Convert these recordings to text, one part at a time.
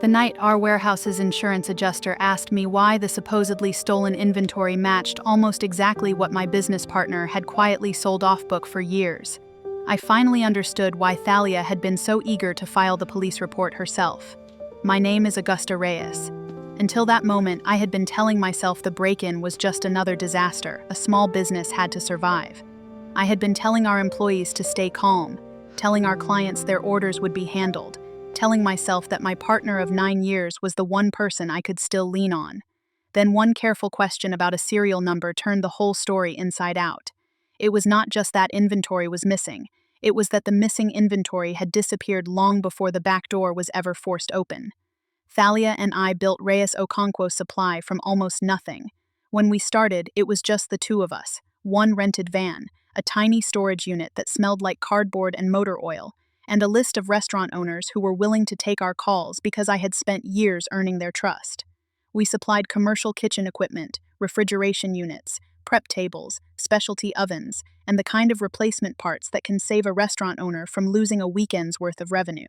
The night our warehouse's insurance adjuster asked me why the supposedly stolen inventory matched almost exactly what my business partner had quietly sold off book for years, I finally understood why Thalia had been so eager to file the police report herself. My name is Augusta Reyes. Until that moment, I had been telling myself the break-in was just another disaster a small business had to survive. I had been telling our employees to stay calm, telling our clients their orders would be handled, telling myself that my partner of 9 years was the one person I could still lean on. Then one careful question about a serial number turned the whole story inside out. It was not just that inventory was missing, it was that the missing inventory had disappeared long before the back door was ever forced open. Thalia and I built Reyes Okonkwo Supply from almost nothing. When we started, it was just the two of us, one rented van, a tiny storage unit that smelled like cardboard and motor oil, and a list of restaurant owners who were willing to take our calls because I had spent years earning their trust. We supplied commercial kitchen equipment, refrigeration units, prep tables, specialty ovens, and the kind of replacement parts that can save a restaurant owner from losing a weekend's worth of revenue.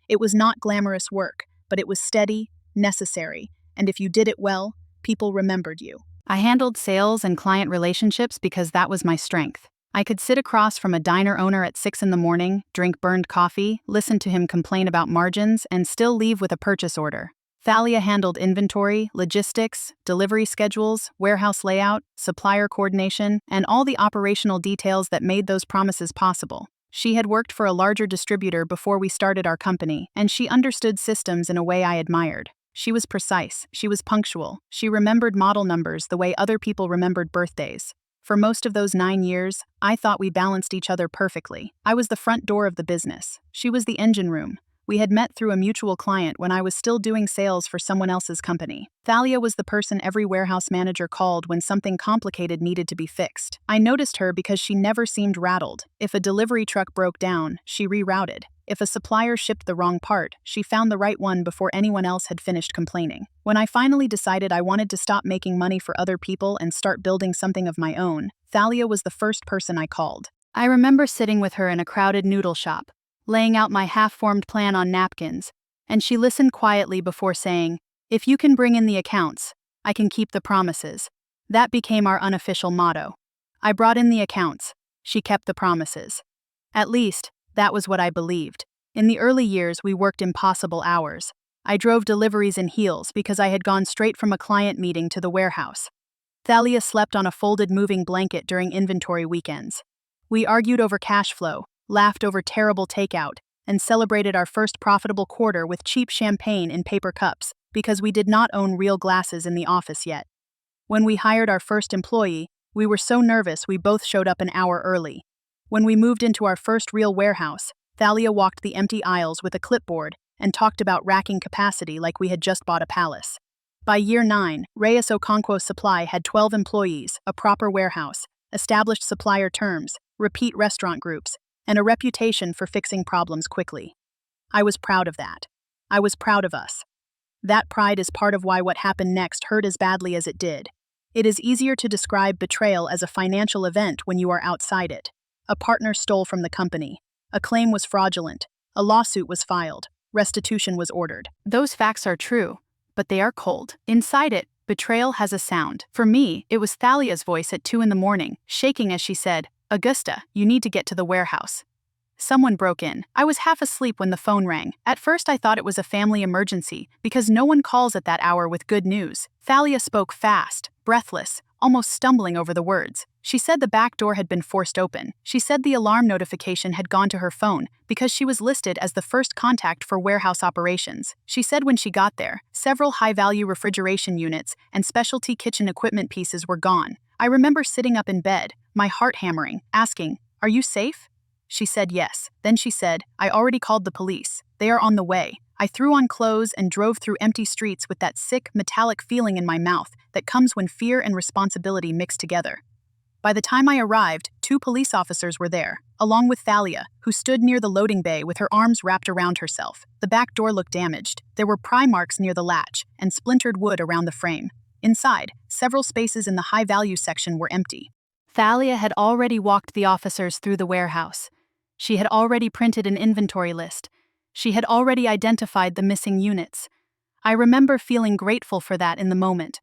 It was not glamorous work, but it was steady, necessary, and if you did it well, people remembered you. I handled sales and client relationships because that was my strength. I could sit across from a diner owner at 6 in the morning, drink burned coffee, listen to him complain about margins, and still leave with a purchase order. Thalia handled inventory, logistics, delivery schedules, warehouse layout, supplier coordination, and all the operational details that made those promises possible. She had worked for a larger distributor before we started our company, and she understood systems in a way I admired. She was precise, she was punctual, she remembered model numbers the way other people remembered birthdays. For most of those 9 years, I thought we balanced each other perfectly. I was the front door of the business. She was the engine room. We had met through a mutual client when I was still doing sales for someone else's company. Thalia was the person every warehouse manager called when something complicated needed to be fixed. I noticed her because she never seemed rattled. If a delivery truck broke down, she rerouted. If a supplier shipped the wrong part, she found the right one before anyone else had finished complaining. When I finally decided I wanted to stop making money for other people and start building something of my own, Thalia was the first person I called. I remember sitting with her in a crowded noodle shop, laying out my half-formed plan on napkins, and she listened quietly before saying, "If you can bring in the accounts, I can keep the promises." That became our unofficial motto. I brought in the accounts. She kept the promises. At least, that was what I believed. In the early years, we worked impossible hours. I drove deliveries in heels because I had gone straight from a client meeting to the warehouse. Thalia slept on a folded moving blanket during inventory weekends. We argued over cash flow, laughed over terrible takeout, and celebrated our first profitable quarter with cheap champagne in paper cups because we did not own real glasses in the office yet. When we hired our first employee, we were so nervous we both showed up an hour early. When we moved into our first real warehouse, Thalia walked the empty aisles with a clipboard and talked about racking capacity like we had just bought a palace. By year 9, Reyes Okonkwo Supply had 12 employees, a proper warehouse, established supplier terms, repeat restaurant groups, and a reputation for fixing problems quickly. I was proud of that. I was proud of us. That pride is part of why what happened next hurt as badly as it did. It is easier to describe betrayal as a financial event when you are outside it. A partner stole from the company. A claim was fraudulent. A lawsuit was filed. Restitution was ordered. Those facts are true, but they are cold. Inside it, betrayal has a sound. For me, it was Thalia's voice at 2 in the morning, shaking as she said, "Augusta, you need to get to the warehouse." Someone broke in. I was half asleep when the phone rang. At first I thought it was a family emergency, because no one calls at that hour with good news. Thalia spoke fast, breathless, almost stumbling over the words. She said the back door had been forced open. She said the alarm notification had gone to her phone because she was listed as the first contact for warehouse operations. She said when she got there, several high-value refrigeration units and specialty kitchen equipment pieces were gone. I remember sitting up in bed, my heart hammering, asking, "Are you safe?" She said yes. Then she said, "I already called the police. They are on the way." I threw on clothes and drove through empty streets with that sick, metallic feeling in my mouth that comes when fear and responsibility mix together. By the time I arrived, 2 police officers were there, along with Thalia, who stood near the loading bay with her arms wrapped around herself. The back door looked damaged. There were pry marks near the latch and splintered wood around the frame. Inside, several spaces in the high-value section were empty. Thalia had already walked the officers through the warehouse. She had already printed an inventory list. She had already identified the missing units. I remember feeling grateful for that in the moment.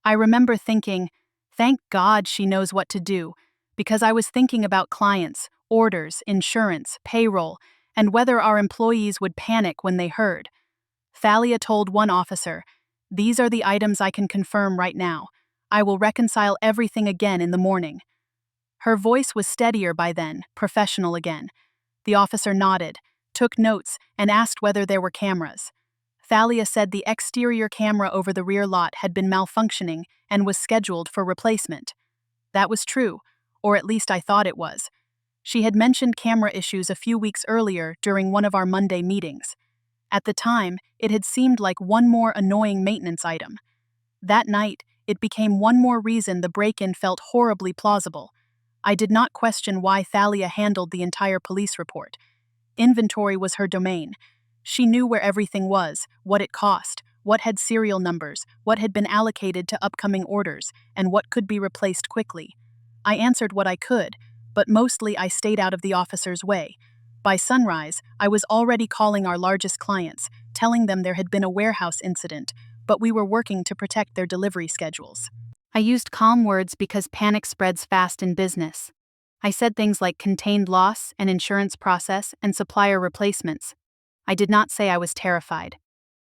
I remember thinking, thank God she knows what to do, because I was thinking about clients, orders, insurance, payroll, and whether our employees would panic when they heard. Thalia told one officer, "These are the items I can confirm right now. I will reconcile everything again in the morning." Her voice was steadier by then, professional again. The officer nodded, took notes, and asked whether there were cameras. Thalia said the exterior camera over the rear lot had been malfunctioning and was scheduled for replacement. That was true, or at least I thought it was. She had mentioned camera issues a few weeks earlier during one of our Monday meetings. At the time, it had seemed like one more annoying maintenance item. That night, it became one more reason the break-in felt horribly plausible. I did not question why Thalia handled the entire police report. Inventory was her domain. She knew where everything was, what it cost, what had serial numbers, what had been allocated to upcoming orders, and what could be replaced quickly. I answered what I could, but mostly I stayed out of the officer's way. By sunrise, I was already calling our largest clients, telling them there had been a warehouse incident, but we were working to protect their delivery schedules. I used calm words because panic spreads fast in business. I said things like contained loss, an insurance process, and supplier replacements. I did not say I was terrified.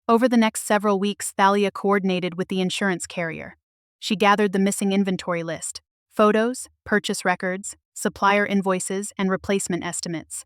Over the next several weeks, Thalia coordinated with the insurance carrier. She gathered the missing inventory list, photos, purchase records, supplier invoices, and replacement estimates.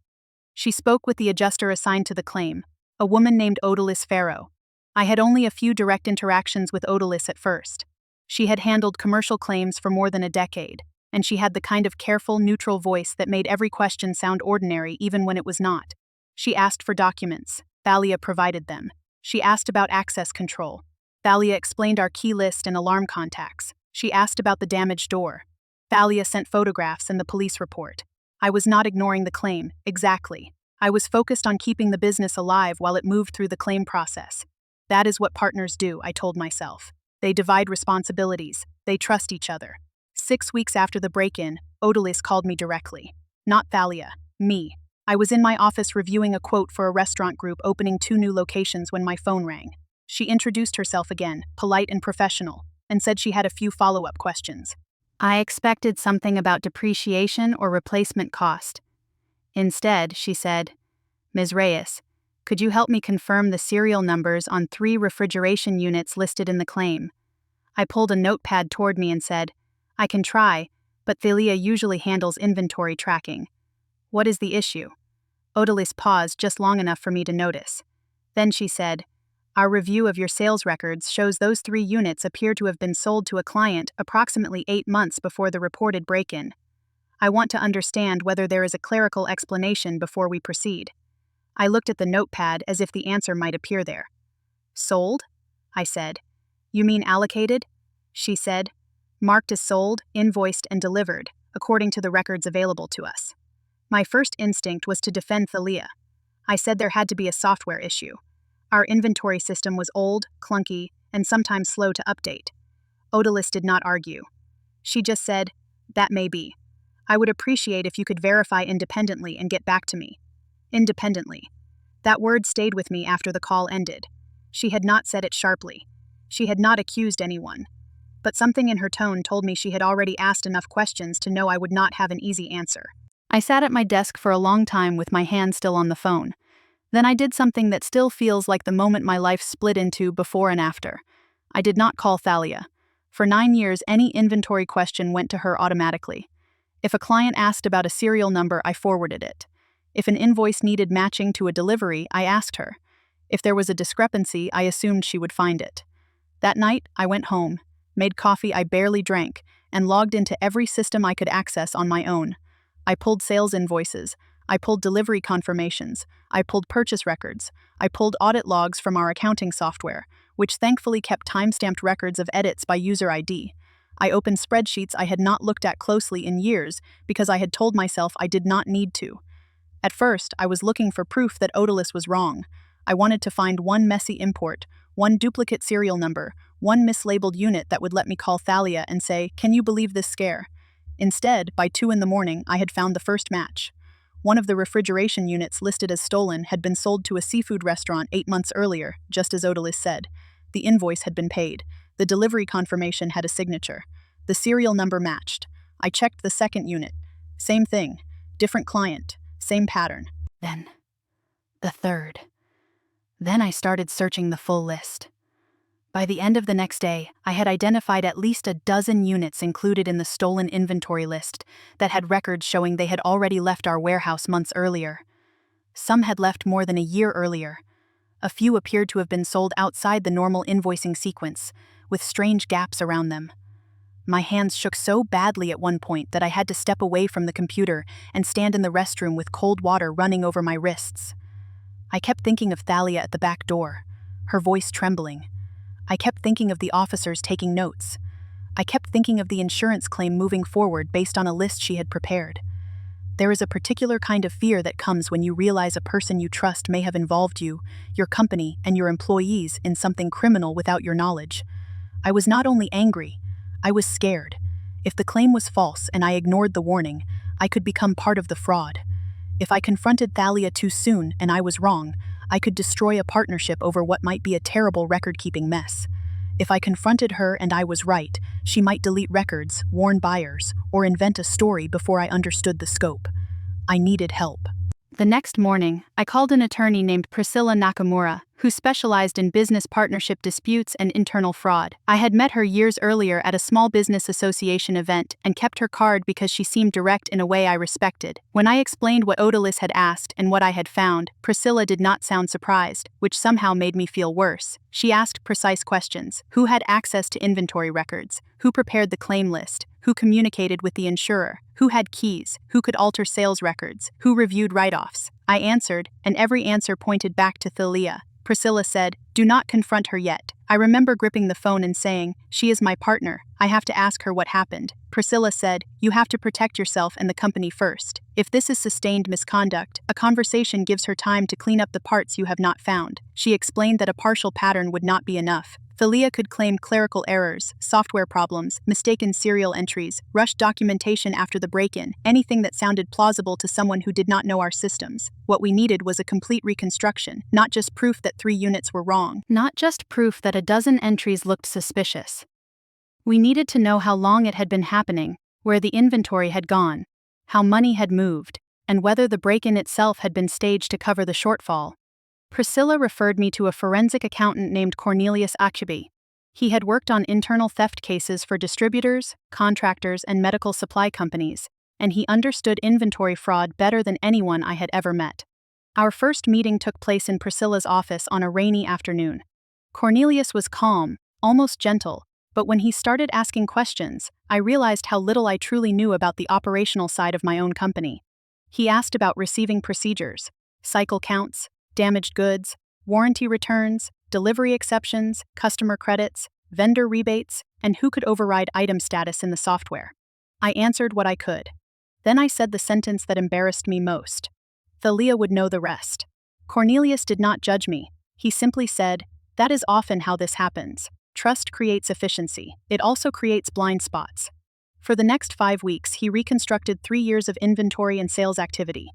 She spoke with the adjuster assigned to the claim, a woman named Odalis Farrow. I had only a few direct interactions with Odalis at first. She had handled commercial claims for more than a decade, and she had the kind of careful, neutral voice that made every question sound ordinary even when it was not. She asked for documents. Thalia provided them. She asked about access control. Thalia explained our key list and alarm contacts. She asked about the damaged door. Thalia sent photographs and the police report. I was not ignoring the claim, exactly. I was focused on keeping the business alive while it moved through the claim process. That is what partners do, I told myself. They divide responsibilities. They trust each other. 6 weeks after the break-in, Odalis called me directly. Not Thalia, me. I was in my office reviewing a quote for a restaurant group opening 2 new locations when my phone rang. She introduced herself again, polite and professional, and said she had a few follow-up questions. I expected something about depreciation or replacement cost. Instead, she said, "Ms. Reyes, could you help me confirm the serial numbers on 3 refrigeration units listed in the claim?" I pulled a notepad toward me and said, "I can try, but Thalia usually handles inventory tracking." "What is the issue?" Odalis paused just long enough for me to notice. Then she said, "Our review of your sales records shows those 3 units appear to have been sold to a client approximately 8 months before the reported break-in. I want to understand whether there is a clerical explanation before we proceed." I looked at the notepad as if the answer might appear there. "Sold?" I said. "You mean allocated?" She said, "Marked as sold, invoiced, and delivered, according to the records available to us." My first instinct was to defend Thalia. I said there had to be a software issue. Our inventory system was old, clunky, and sometimes slow to update. Odalis did not argue. She just said, "That may be. I would appreciate if you could verify independently and get back to me." Independently. That word stayed with me after the call ended. She had not said it sharply. She had not accused anyone. But something in her tone told me she had already asked enough questions to know I would not have an easy answer. I sat at my desk for a long time with my hand still on the phone. Then I did something that still feels like the moment my life split into before and after. I did not call Thalia. For 9 years, any inventory question went to her automatically. If a client asked about a serial number, I forwarded it. If an invoice needed matching to a delivery, I asked her. If there was a discrepancy, I assumed she would find it. That night, I went home, made coffee I barely drank, and logged into every system I could access on my own. I pulled sales invoices. I pulled delivery confirmations. I pulled purchase records. I pulled audit logs from our accounting software, which thankfully kept time-stamped records of edits by user ID. I opened spreadsheets I had not looked at closely in years because I had told myself I did not need to. At first, I was looking for proof that Odalis was wrong. I wanted to find one messy import, one duplicate serial number, one mislabeled unit that would let me call Thalia and say, "Can you believe this scare?" Instead, by 2 in the morning, I had found the first match. One of the refrigeration units listed as stolen had been sold to a seafood restaurant 8 months earlier, just as Odalis said. The invoice had been paid. The delivery confirmation had a signature. The serial number matched. I checked the second unit. Same thing. Different client. Same pattern. Then, the third. Then I started searching the full list. By the end of the next day, I had identified at least a dozen units included in the stolen inventory list that had records showing they had already left our warehouse months earlier. Some had left more than a year earlier. A few appeared to have been sold outside the normal invoicing sequence, with strange gaps around them. My hands shook so badly at one point that I had to step away from the computer and stand in the restroom with cold water running over my wrists. I kept thinking of Thalia at the back door, her voice trembling. I kept thinking of the officers taking notes. I kept thinking of the insurance claim moving forward based on a list she had prepared. There is a particular kind of fear that comes when you realize a person you trust may have involved you, your company, and your employees in something criminal without your knowledge. I was not only angry, I was scared. If the claim was false and I ignored the warning, I could become part of the fraud. If I confronted Thalia too soon and I was wrong, I could destroy a partnership over what might be a terrible record-keeping mess. If I confronted her and I was right, she might delete records, warn buyers, or invent a story before I understood the scope. I needed help. The next morning, I called an attorney named Priscilla Nakamura, who specialized in business partnership disputes and internal fraud. I had met her years earlier at a small business association event and kept her card because she seemed direct in a way I respected. When I explained what Odalis had asked and what I had found, Priscilla did not sound surprised, which somehow made me feel worse. She asked precise questions. Who had access to inventory records? Who prepared the claim list? Who communicated with the insurer? Who had keys? Who could alter sales records? Who reviewed write-offs? I answered, and every answer pointed back to Thalia. Priscilla said, "Do not confront her yet." I remember gripping the phone and saying, "She is my partner. I have to ask her what happened." Priscilla said, "You have to protect yourself and the company first. If this is sustained misconduct, a conversation gives her time to clean up the parts you have not found." She explained that a partial pattern would not be enough. Thalia could claim clerical errors, software problems, mistaken serial entries, rushed documentation after the break-in, anything that sounded plausible to someone who did not know our systems. What we needed was a complete reconstruction, not just proof that 3 units were wrong. Not just proof that a dozen entries looked suspicious. We needed to know how long it had been happening, where the inventory had gone, how money had moved, and whether the break-in itself had been staged to cover the shortfall. Priscilla referred me to a forensic accountant named Cornelius Achaby. He had worked on internal theft cases for distributors, contractors, and medical supply companies, and he understood inventory fraud better than anyone I had ever met. Our first meeting took place in Priscilla's office on a rainy afternoon. Cornelius was calm, almost gentle, but when he started asking questions, I realized how little I truly knew about the operational side of my own company. He asked about receiving procedures, cycle counts, damaged goods, warranty returns, delivery exceptions, customer credits, vendor rebates, and who could override item status in the software. I answered what I could. Then I said the sentence that embarrassed me most. Thalia would know the rest. Cornelius did not judge me. He simply said, "That is often how this happens. Trust creates efficiency. It also creates blind spots." For the next 5 weeks, he reconstructed 3 years of inventory and sales activity.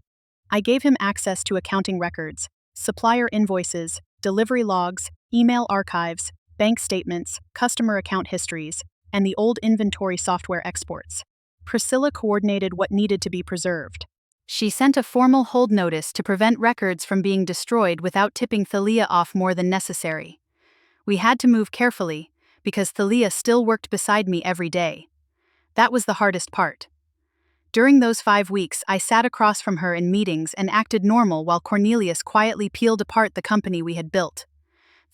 I gave him access to accounting records, supplier invoices, delivery logs, email archives, bank statements, customer account histories, and the old inventory software exports. Priscilla coordinated what needed to be preserved. She sent a formal hold notice to prevent records from being destroyed without tipping Thalia off more than necessary. We had to move carefully, because Thalia still worked beside me every day. That was the hardest part. During those 5 weeks, I sat across from her in meetings and acted normal while Cornelius quietly peeled apart the company we had built.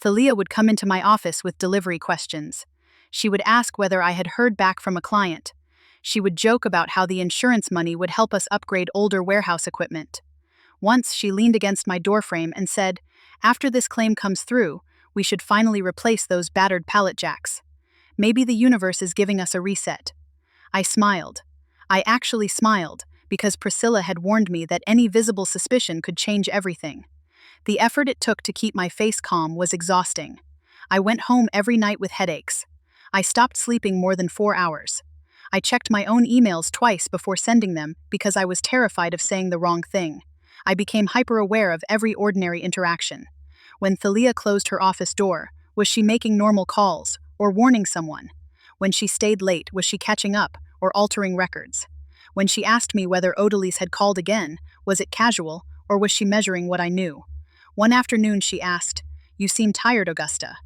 Thalia would come into my office with delivery questions. She would ask whether I had heard back from a client. She would joke about how the insurance money would help us upgrade older warehouse equipment. Once she leaned against my doorframe and said, "After this claim comes through, we should finally replace those battered pallet jacks. Maybe the universe is giving us a reset." I smiled. I actually smiled, because Priscilla had warned me that any visible suspicion could change everything. The effort it took to keep my face calm was exhausting. I went home every night with headaches. I stopped sleeping more than 4 hours. I checked my own emails twice before sending them because I was terrified of saying the wrong thing. I became hyper-aware of every ordinary interaction. When Thalia closed her office door, Was she making normal calls, or warning someone? When she stayed late, was she catching up, or altering records? When she asked me whether Odalise had called again, was it casual, or was she measuring what I knew? One afternoon she asked, "You seem tired, Augusta."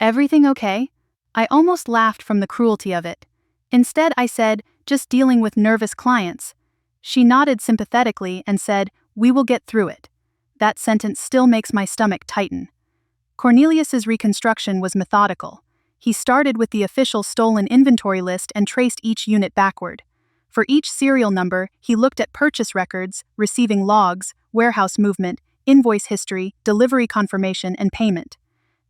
Everything okay? I almost laughed from the cruelty of it. Instead, I said, "Just dealing with nervous clients." She nodded sympathetically and said, "We will get through it." That sentence still makes my stomach tighten. Cornelius's reconstruction was methodical. He started with the official stolen inventory list and traced each unit backward. For each serial number, he looked at purchase records, receiving logs, warehouse movement, invoice history, delivery confirmation, and payment.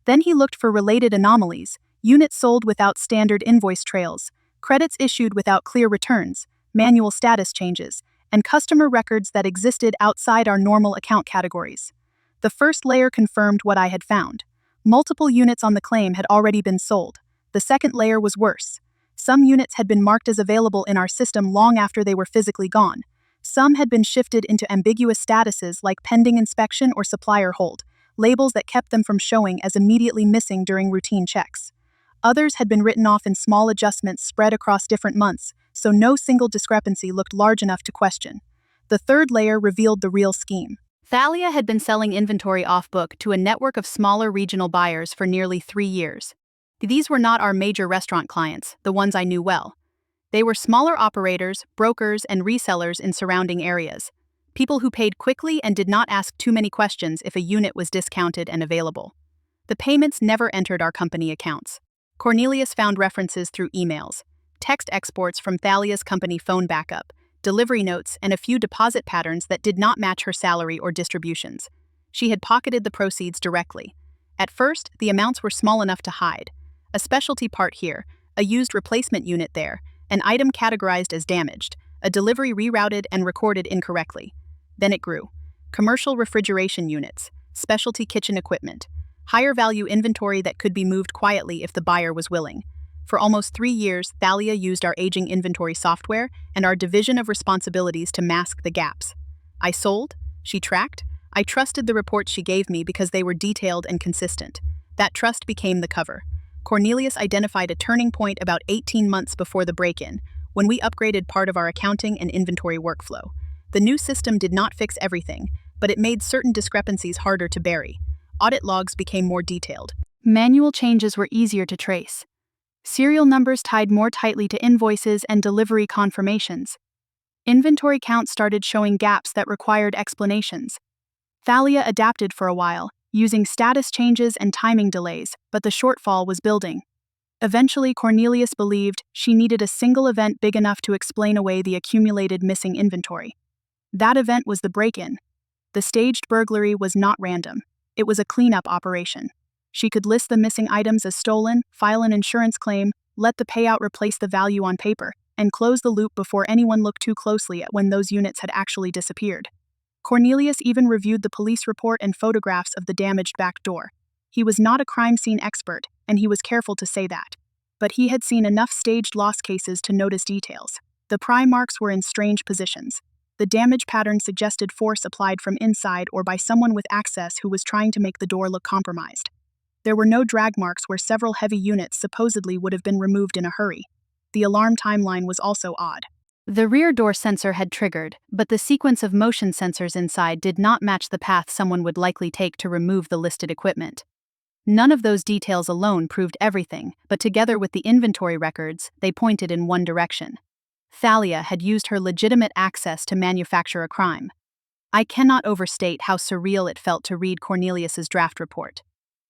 Then he looked for related anomalies: units sold without standard invoice trails, credits issued without clear returns, manual status changes, and customer records that existed outside our normal account categories. The first layer confirmed what I had found. Multiple units on the claim had already been sold. The second layer was worse. Some units had been marked as available in our system long after they were physically gone. Some had been shifted into ambiguous statuses like pending inspection or supplier hold, labels that kept them from showing as immediately missing during routine checks. Others had been written off in small adjustments spread across different months, so no single discrepancy looked large enough to question. The third layer revealed the real scheme. Thalia had been selling inventory off-book to a network of smaller regional buyers for nearly 3 years. These were not our major restaurant clients, the ones I knew well. They were smaller operators, brokers, and resellers in surrounding areas. People who paid quickly and did not ask too many questions if a unit was discounted and available. The payments never entered our company accounts. Cornelius found references through emails, text exports from Thalia's company phone backup, delivery notes, and a few deposit patterns that did not match her salary or distributions. She had pocketed the proceeds directly. At first, the amounts were small enough to hide. A specialty part here, a used replacement unit there, an item categorized as damaged, a delivery rerouted and recorded incorrectly. Then it grew. Commercial refrigeration units, specialty kitchen equipment, higher value inventory that could be moved quietly if the buyer was willing. For almost 3 years, Thalia used our aging inventory software and our division of responsibilities to mask the gaps. I sold, she tracked, I trusted the reports she gave me because they were detailed and consistent. That trust became the cover. Cornelius identified a turning point about 18 months before the break-in, when we upgraded part of our accounting and inventory workflow. The new system did not fix everything, but it made certain discrepancies harder to bury. Audit logs became more detailed. Manual changes were easier to trace. Serial numbers tied more tightly to invoices and delivery confirmations. Inventory counts started showing gaps that required explanations. Thalia adapted for a while, using status changes and timing delays, but the shortfall was building. Eventually, Cornelius believed she needed a single event big enough to explain away the accumulated missing inventory. That event was the break-in. The staged burglary was not random. It was a cleanup operation. She could list the missing items as stolen, file an insurance claim, let the payout replace the value on paper, and close the loop before anyone looked too closely at when those units had actually disappeared. Cornelius even reviewed the police report and photographs of the damaged back door. He was not a crime scene expert, and he was careful to say that. But he had seen enough staged loss cases to notice details. The pry marks were in strange positions. The damage pattern suggested force applied from inside or by someone with access who was trying to make the door look compromised. There were no drag marks where several heavy units supposedly would have been removed in a hurry. The alarm timeline was also odd. The rear door sensor had triggered, but the sequence of motion sensors inside did not match the path someone would likely take to remove the listed equipment. None of those details alone proved everything, but together with the inventory records, they pointed in one direction. Thalia had used her legitimate access to manufacture a crime. I cannot overstate how surreal it felt to read Cornelius's draft report.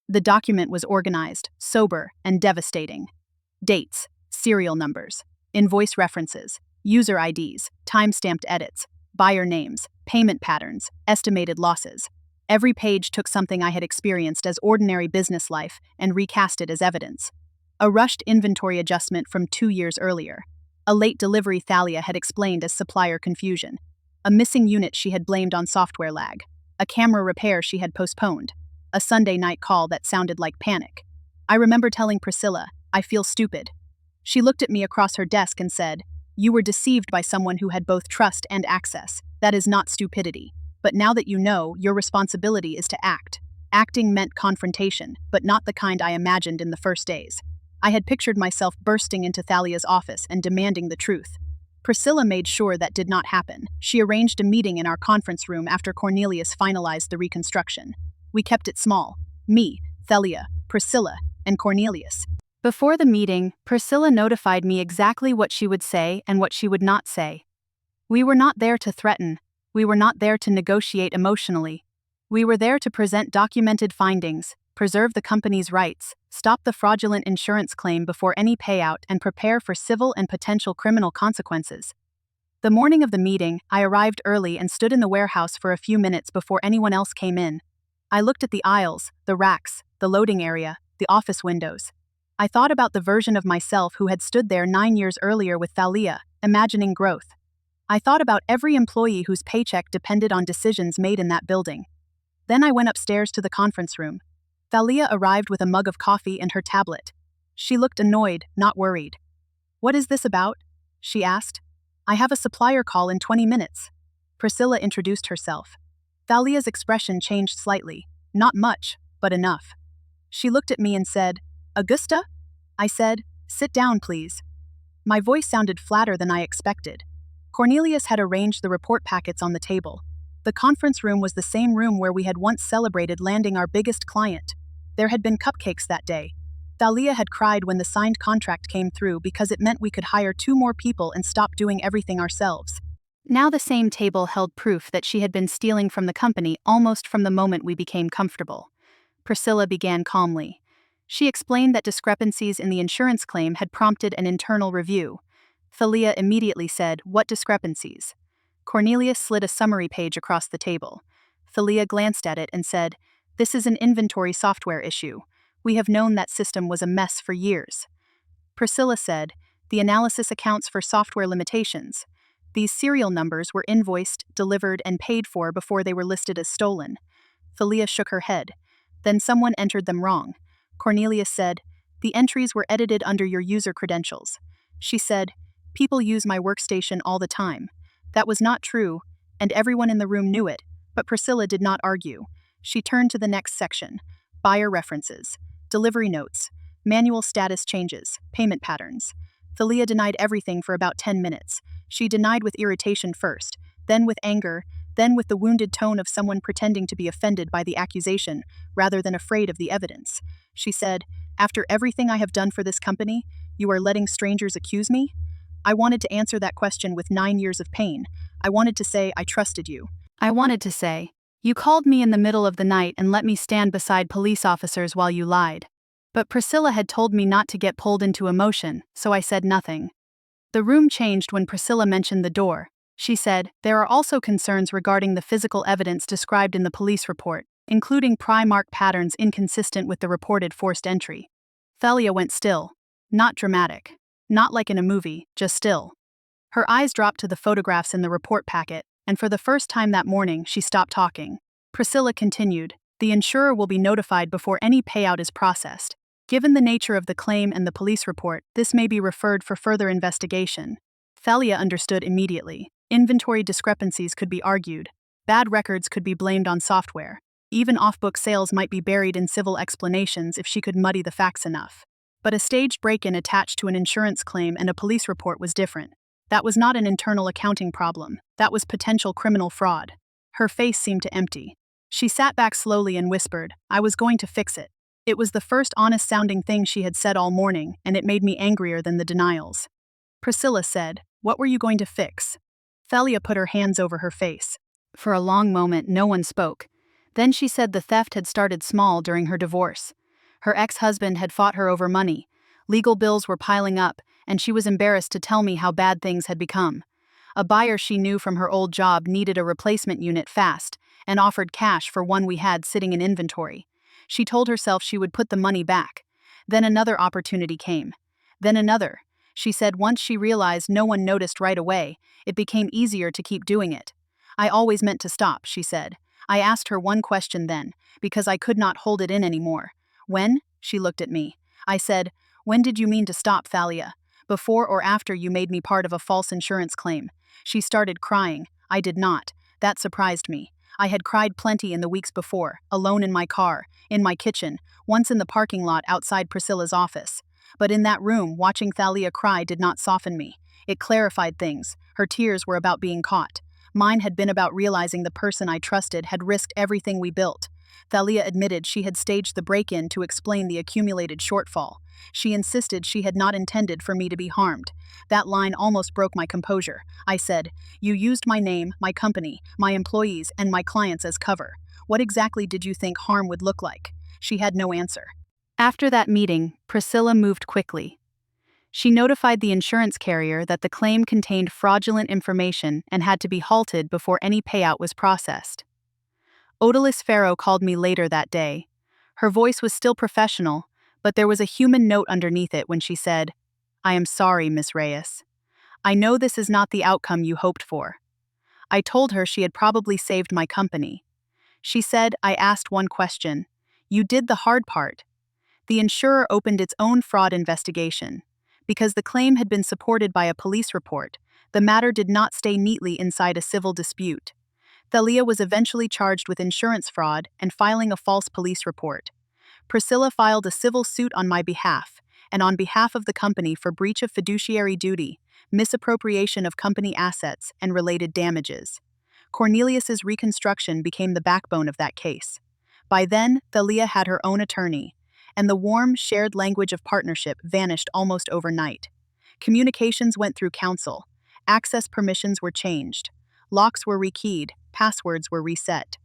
The document was organized, sober, and devastating. Dates, serial numbers, invoice references, user IDs, time-stamped edits, buyer names, payment patterns, estimated losses. Every page took something I had experienced as ordinary business life and recast it as evidence. A rushed inventory adjustment from 2 years earlier. A late delivery Thalia had explained as supplier confusion. A missing unit she had blamed on software lag. A camera repair she had postponed. A Sunday night call that sounded like panic. I remember telling Priscilla, "I feel stupid." She looked at me across her desk and said, "You were deceived by someone who had both trust and access. That is not stupidity. But now that you know, your responsibility is to act. Acting meant confrontation, but not the kind I imagined in the first days. I had pictured myself bursting into Thalia's office and demanding the truth. Priscilla made sure that did not happen. She arranged a meeting in our conference room after Cornelius finalized the reconstruction. We kept it small. Me, Thalia, Priscilla, and Cornelius. Before the meeting, Priscilla notified me exactly what she would say and what she would not say. We were not there to threaten. We were not there to negotiate emotionally. We were there to present documented findings, preserve the company's rights, stop the fraudulent insurance claim before any payout, and prepare for civil and potential criminal consequences. The morning of the meeting, I arrived early and stood in the warehouse for a few minutes before anyone else came in. I looked at the aisles, the racks, the loading area, the office windows. I thought about the version of myself who had stood there 9 years earlier with Thalia, imagining growth. I thought about every employee whose paycheck depended on decisions made in that building. Then I went upstairs to the conference room. Thalia arrived with a mug of coffee and her tablet. She looked annoyed, not worried. "What is this about?" she asked. "I have a supplier call in 20 minutes. Priscilla introduced herself. Thalia's expression changed slightly. Not much, but enough. She looked at me and said, "Augusta?" I said, "Sit down, please." My voice sounded flatter than I expected. Cornelius had arranged the report packets on the table. The conference room was the same room where we had once celebrated landing our biggest client. There had been cupcakes that day. Thalia had cried when the signed contract came through because it meant we could hire 2 more people and stop doing everything ourselves. Now the same table held proof that she had been stealing from the company almost from the moment we became comfortable. Priscilla began calmly. She explained that discrepancies in the insurance claim had prompted an internal review. Thalia immediately said, "What discrepancies?" Cornelius slid a summary page across the table. Thalia glanced at it and said, "This is an inventory software issue. We have known that system was a mess for years." Priscilla said, "The analysis accounts for software limitations. These serial numbers were invoiced, delivered, and paid for before they were listed as stolen." Thalia shook her head. "Then someone entered them wrong." Cornelius said, "The entries were edited under your user credentials." She said, "People use my workstation all the time." That was not true, and everyone in the room knew it, but Priscilla did not argue. She turned to the next section: buyer references, delivery notes, manual status changes, payment patterns. Thalia denied everything for about 10 minutes. She denied with irritation first, then with anger, then with the wounded tone of someone pretending to be offended by the accusation rather than afraid of the evidence. She said, "After everything I have done for this company, you are letting strangers accuse me?" I wanted to answer that question with 9 years of pain. I wanted to say, "I trusted you." I wanted to say, "You called me in the middle of the night and let me stand beside police officers while you lied." But Priscilla had told me not to get pulled into emotion, so I said nothing. The room changed when Priscilla mentioned the door. She said, "There are also concerns regarding the physical evidence described in the police report, including pry mark patterns inconsistent with the reported forced entry." Thalia went still. Not dramatic. Not like in a movie, just still. Her eyes dropped to the photographs in the report packet, and for the first time that morning, she stopped talking. Priscilla continued, "The insurer will be notified before any payout is processed. Given the nature of the claim and the police report, this may be referred for further investigation." Thalia understood immediately. Inventory discrepancies could be argued. Bad records could be blamed on software. Even off-book sales might be buried in civil explanations if she could muddy the facts enough. But a staged break-in attached to an insurance claim and a police report was different. That was not an internal accounting problem. That was potential criminal fraud. Her face seemed to empty. She sat back slowly and whispered, "I was going to fix it." It was the first honest-sounding thing she had said all morning, and it made me angrier than the denials. Priscilla said, "What were you going to fix?" Thalia put her hands over her face. For a long moment, no one spoke. Then she said the theft had started small during her divorce. Her ex-husband had fought her over money. Legal bills were piling up, and she was embarrassed to tell me how bad things had become. A buyer she knew from her old job needed a replacement unit fast, and offered cash for one we had sitting in inventory. She told herself she would put the money back. Then another opportunity came. Then another. She said once she realized no one noticed right away, it became easier to keep doing it. "I always meant to stop," she said. I asked her one question then, because I could not hold it in anymore. "When?" She looked at me. I said, "When did you mean to stop, Thalia? Before or after you made me part of a false insurance claim?" She started crying. I did not. That surprised me. I had cried plenty in the weeks before, alone in my car, in my kitchen, once in the parking lot outside Priscilla's office. But in that room, watching Thalia cry did not soften me. It clarified things. Her tears were about being caught. Mine had been about realizing the person I trusted had risked everything we built. Thalia admitted she had staged the break-in to explain the accumulated shortfall. She insisted she had not intended for me to be harmed. That line almost broke my composure. I said, "You used my name, my company, my employees, and my clients as cover. What exactly did you think harm would look like?" She had no answer. After that meeting, Priscilla moved quickly. She notified the insurance carrier that the claim contained fraudulent information and had to be halted before any payout was processed. Odalis Farrow called me later that day. Her voice was still professional, but there was a human note underneath it when she said, "I am sorry, Miss Reyes. I know this is not the outcome you hoped for." I told her she had probably saved my company. She said, "I asked one question. You did the hard part." The insurer opened its own fraud investigation. Because the claim had been supported by a police report, the matter did not stay neatly inside a civil dispute. Thalia was eventually charged with insurance fraud and filing a false police report. Priscilla filed a civil suit on my behalf, and on behalf of the company for breach of fiduciary duty, misappropriation of company assets, and related damages. Cornelius's reconstruction became the backbone of that case. By then, Thalia had her own attorney, and the warm, shared language of partnership vanished almost overnight. Communications went through counsel. Access permissions were changed. Locks were rekeyed. Passwords were reset.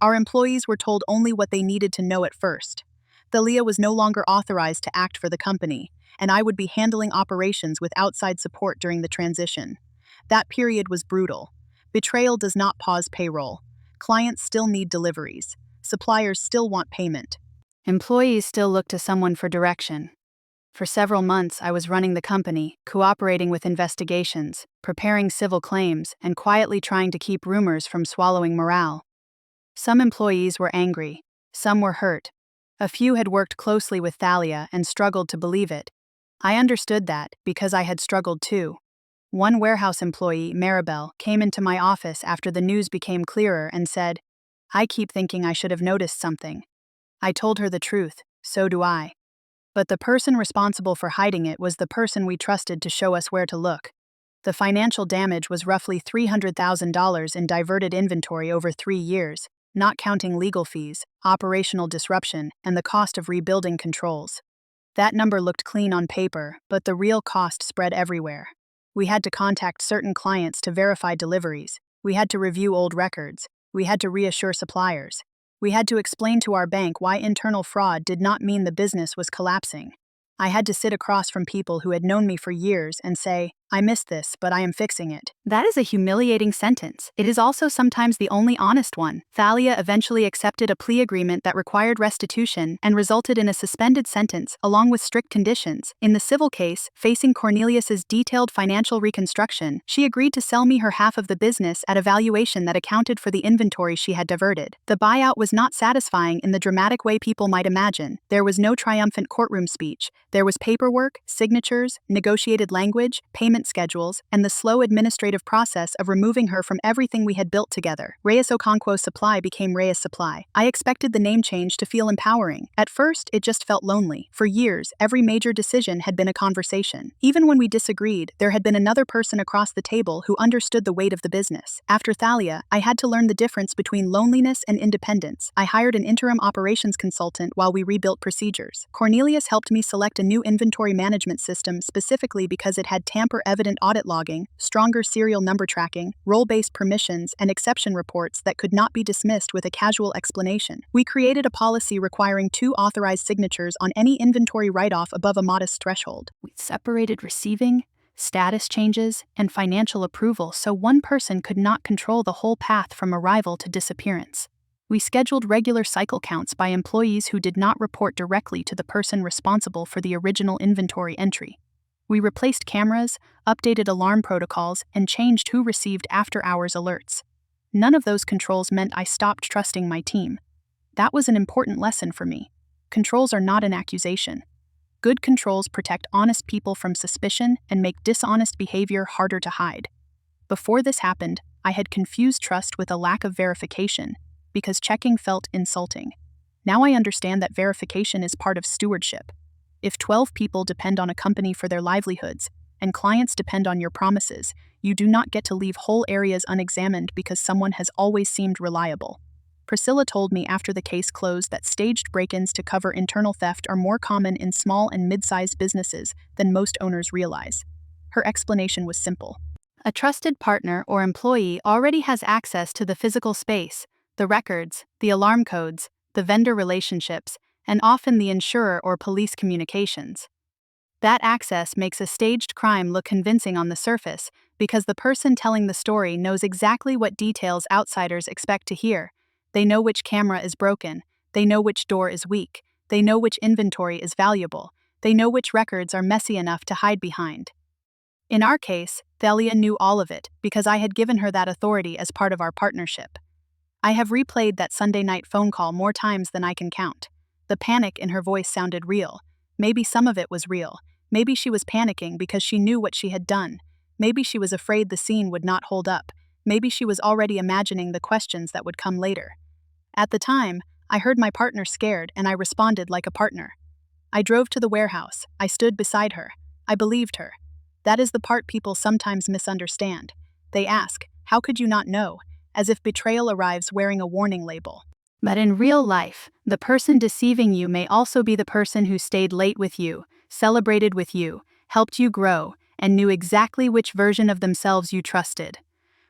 Our employees were told only what they needed to know at first. Thalia was no longer authorized to act for the company, and I would be handling operations with outside support during the transition. That period was brutal. Betrayal does not pause payroll. Clients still need deliveries. Suppliers still want payment. Employees still look to someone for direction. For several months, I was running the company, cooperating with investigations, preparing civil claims, and quietly trying to keep rumors from swallowing morale. Some employees were angry. Some were hurt. A few had worked closely with Thalia and struggled to believe it. I understood that, because I had struggled too. One warehouse employee, Maribel, came into my office after the news became clearer and said, "I keep thinking I should have noticed something." I told her the truth, "So do I." But the person responsible for hiding it was the person we trusted to show us where to look. The financial damage was roughly $300,000 in diverted inventory over 3 years, not counting legal fees, operational disruption, and the cost of rebuilding controls. That number looked clean on paper, but the real cost spread everywhere. We had to contact certain clients to verify deliveries. We had to review old records. We had to reassure suppliers. We had to explain to our bank why internal fraud did not mean the business was collapsing. I had to sit across from people who had known me for years and say, "I missed this, but I am fixing it." That is a humiliating sentence. It is also sometimes the only honest one. Thalia eventually accepted a plea agreement that required restitution and resulted in a suspended sentence, along with strict conditions. In the civil case, facing Cornelius's detailed financial reconstruction, she agreed to sell me her half of the business at a valuation that accounted for the inventory she had diverted. The buyout was not satisfying in the dramatic way people might imagine. There was no triumphant courtroom speech. There was paperwork, signatures, negotiated language, payment schedules, and the slow administrative process of removing her from everything we had built together. Reyes Okonkwo Supply became Reyes Supply. I expected the name change to feel empowering. At first, it just felt lonely. For years, every major decision had been a conversation. Even when we disagreed, there had been another person across the table who understood the weight of the business. After Thalia, I had to learn the difference between loneliness and independence. I hired an interim operations consultant while we rebuilt procedures. Cornelius helped me select a new inventory management system specifically because it had tamper-evident audit logging, stronger serial number tracking, role-based permissions, and exception reports that could not be dismissed with a casual explanation. We created a policy requiring 2 authorized signatures on any inventory write-off above a modest threshold. We separated receiving, status changes, and financial approval so one person could not control the whole path from arrival to disappearance. We scheduled regular cycle counts by employees who did not report directly to the person responsible for the original inventory entry. We replaced cameras, updated alarm protocols, and changed who received after-hours alerts. None of those controls meant I stopped trusting my team. That was an important lesson for me. Controls are not an accusation. Good controls protect honest people from suspicion and make dishonest behavior harder to hide. Before this happened, I had confused trust with a lack of verification, because checking felt insulting. Now I understand that verification is part of stewardship. If 12 people depend on a company for their livelihoods, and clients depend on your promises, you do not get to leave whole areas unexamined because someone has always seemed reliable. Priscilla told me after the case closed that staged break-ins to cover internal theft are more common in small and mid-sized businesses than most owners realize. Her explanation was simple. A trusted partner or employee already has access to the physical space, the records, the alarm codes, the vendor relationships, and often the insurer or police communications. That access makes a staged crime look convincing on the surface because the person telling the story knows exactly what details outsiders expect to hear. They know which camera is broken, they know which door is weak, they know which inventory is valuable, they know which records are messy enough to hide behind. In our case, Thalia knew all of it because I had given her that authority as part of our partnership. I have replayed that Sunday night phone call more times than I can count. The panic in her voice sounded real. Maybe some of it was real. Maybe she was panicking because she knew what she had done. Maybe she was afraid the scene would not hold up. Maybe she was already imagining the questions that would come later. At the time, I heard my partner scared and I responded like a partner. I drove to the warehouse. I stood beside her. I believed her. That is the part people sometimes misunderstand. They ask, "How could you not know?" as if betrayal arrives wearing a warning label. But in real life, the person deceiving you may also be the person who stayed late with you, celebrated with you, helped you grow, and knew exactly which version of themselves you trusted.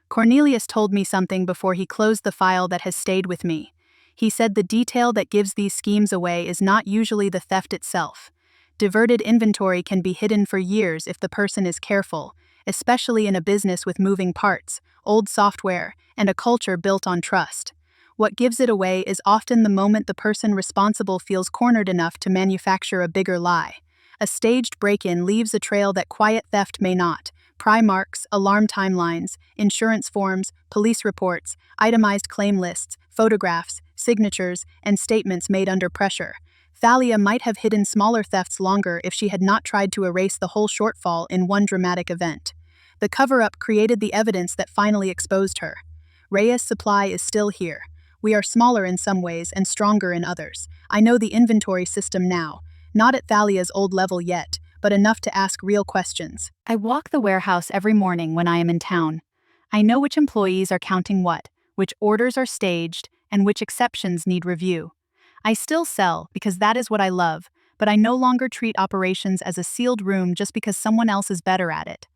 Cornelius told me something before he closed the file that has stayed with me. He said the detail that gives these schemes away is not usually the theft itself. Diverted inventory can be hidden for years if the person is careful, especially in a business with moving parts, old software, and a culture built on trust. What gives it away is often the moment the person responsible feels cornered enough to manufacture a bigger lie. A staged break-in leaves a trail that quiet theft may not. Pry marks, alarm timelines, insurance forms, police reports, itemized claim lists, photographs, signatures, and statements made under pressure. Thalia might have hidden smaller thefts longer if she had not tried to erase the whole shortfall in one dramatic event. The cover-up created the evidence that finally exposed her. Reyes Supply is still here. We are smaller in some ways and stronger in others. I know the inventory system now, not at Thalia's old level yet, but enough to ask real questions. I walk the warehouse every morning when I am in town. I know which employees are counting what, which orders are staged, and which exceptions need review. I still sell because that is what I love, but I no longer treat operations as a sealed room just because someone else is better at it.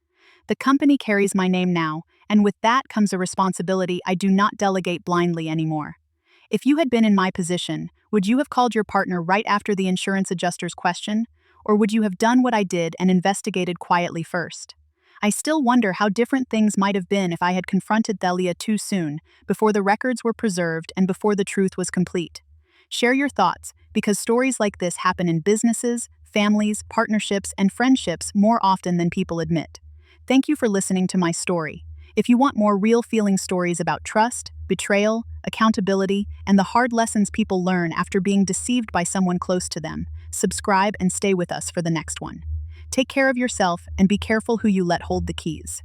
The company carries my name now, and with that comes a responsibility I do not delegate blindly anymore. If you had been in my position, would you have called your partner right after the insurance adjuster's question? Or would you have done what I did and investigated quietly first? I still wonder how different things might have been if I had confronted Thalia too soon, before the records were preserved and before the truth was complete. Share your thoughts, because stories like this happen in businesses, families, partnerships, and friendships more often than people admit. Thank you for listening to my story. If you want more real-feeling stories about trust, betrayal, accountability, and the hard lessons people learn after being deceived by someone close to them, subscribe and stay with us for the next one. Take care of yourself and be careful who you let hold the keys.